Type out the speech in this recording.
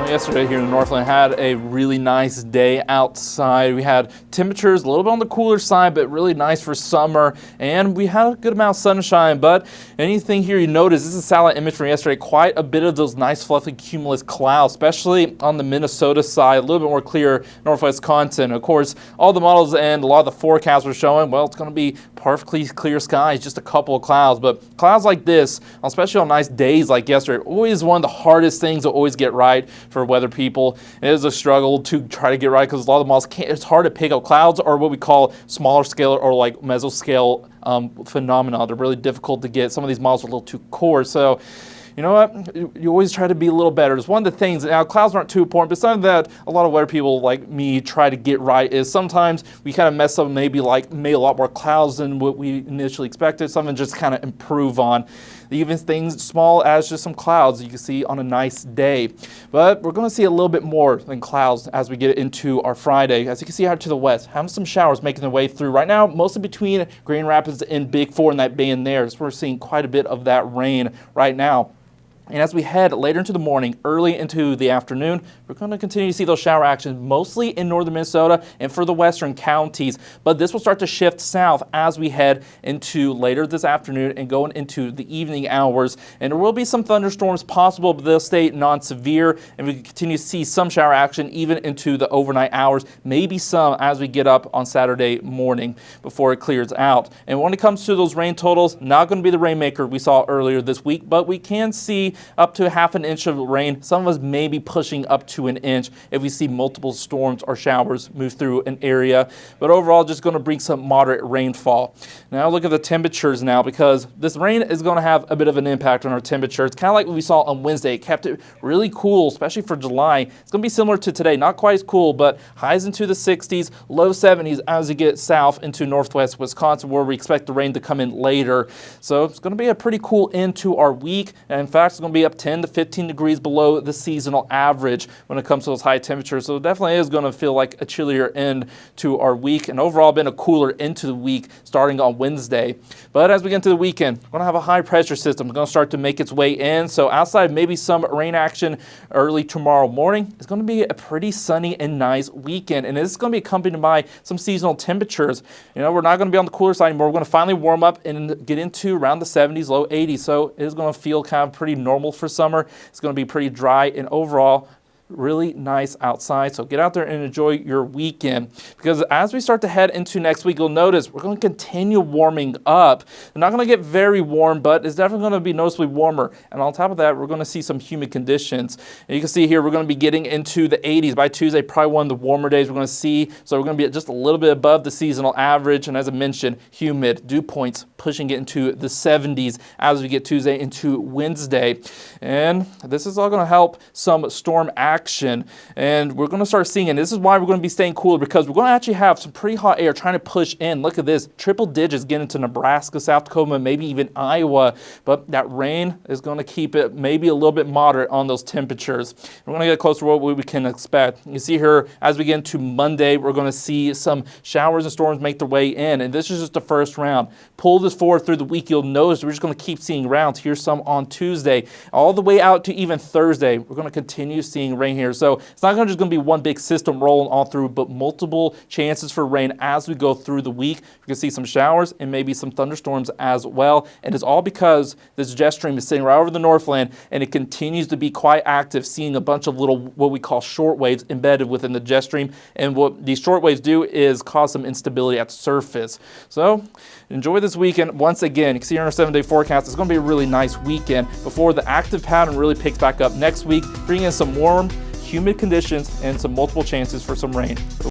Yesterday here in Northland had a really nice day outside. We had temperatures a little bit on the cooler side, but really nice for summer, and we had a good amount of sunshine. But anything here you notice, this is a satellite image from yesterday, quite a bit of those nice fluffy cumulus clouds, especially on the Minnesota side, a little bit more clear northwest Wisconsin. Of course, all the models and a lot of the forecasts were showing, well, it's going to be perfectly clear skies, just a couple of clouds. But clouds like this, especially on nice days like yesterday, always one of the hardest things to always get right for weather people. It is a struggle to try to get right because a lot of the models can't. It's hard to pick up clouds or what we call smaller scale or like mesoscale phenomena. They're really difficult to get. Some of these models are a little too coarse. So you know what? You always try to be a little better. It's one of the things. Now, clouds aren't too important, but something that a lot of weather people like me try to get right is sometimes we kind of mess up, maybe made a lot more clouds than what we initially expected. Something just kind of improve on. Even things small as just some clouds you can see on a nice day. But we're going to see a little bit more than clouds as we get into our Friday. As you can see out to the west, having some showers making their way through. Right now, mostly between Grand Rapids and Big Four and that bay in there. So we're seeing quite a bit of that rain right now. And as we head later into the morning, early into the afternoon, we're going to continue to see those shower actions mostly in northern Minnesota and for the western counties. But this will start to shift south as we head into later this afternoon and going into the evening hours. And there will be some thunderstorms possible, but they'll stay non-severe. And we can continue to see some shower action even into the overnight hours, maybe some as we get up on Saturday morning before it clears out. And when it comes to those rain totals, not going to be the rainmaker we saw earlier this week, but we can see up to half an inch of rain. Some of us may be pushing up to an inch if we see multiple storms or showers move through an area. But overall, just going to bring some moderate rainfall. Now look at the temperatures now, because this rain is going to have a bit of an impact on our temperature. It's kind of like what we saw on Wednesday. It kept it really cool, especially for July. It's going to be similar to today. Not quite as cool, but highs into the 60s, low 70s as you get south into northwest Wisconsin, where we expect the rain to come in later. So it's going to be a pretty cool end to our week. And in fact, it's going to be up 10 to 15 degrees below the seasonal average when it comes to those high temperatures. So it definitely is going to feel like a chillier end to our week, and overall been a cooler into the week starting on Wednesday. But as we get into the weekend, we're going to have a high pressure system going to start to make its way in. So outside maybe some rain action early tomorrow morning, it's going to be a pretty sunny and nice weekend. And it's going to be accompanied by some seasonal temperatures. You know, we're not going to be on the cooler side anymore. We're going to finally warm up and get into around the 70s, low 80s. So it is going to feel kind of pretty normal for summer. It's going to be pretty dry and overall really nice outside. So get out there and enjoy your weekend, because as we start to head into next week, you'll notice we're going to continue warming up. We're not going to get very warm, but it's definitely going to be noticeably warmer. And on top of that, we're going to see some humid conditions. And you can see here, we're going to be getting into the 80s by Tuesday, probably one of the warmer days we're going to see. So we're going to be just a little bit above the seasonal average. And as I mentioned, humid, dew points pushing it into the 70s as we get Tuesday into Wednesday. And this is all going to help some storm action. And we're going to start seeing, and this is why we're going to be staying cooler, because we're going to actually have some pretty hot air trying to push in. Look at this, triple digits getting into Nebraska, South Dakota, maybe even Iowa. But that rain is going to keep it maybe a little bit moderate on those temperatures. We're going to get closer to what we can expect. You see here, as we get into Monday, we're going to see some showers and storms make their way in. And this is just the first round. Pull this forward through the week, you'll notice we're just going to keep seeing rounds. Here's some on Tuesday, all the way out to even Thursday. We're going to continue seeing rain here. So it's not just going to be one big system rolling all through, but multiple chances for rain as we go through the week. You can see some showers and maybe some thunderstorms as well. And it's all because this jet stream is sitting right over the Northland, and it continues to be quite active, seeing a bunch of little, what we call short waves embedded within the jet stream. And what these short waves do is cause some instability at the surface. So enjoy this weekend. Once again, you can see here in our 7-day forecast, it's going to be a really nice weekend before the active pattern really picks back up next week, bringing in some warm, humid conditions and some multiple chances for some rain.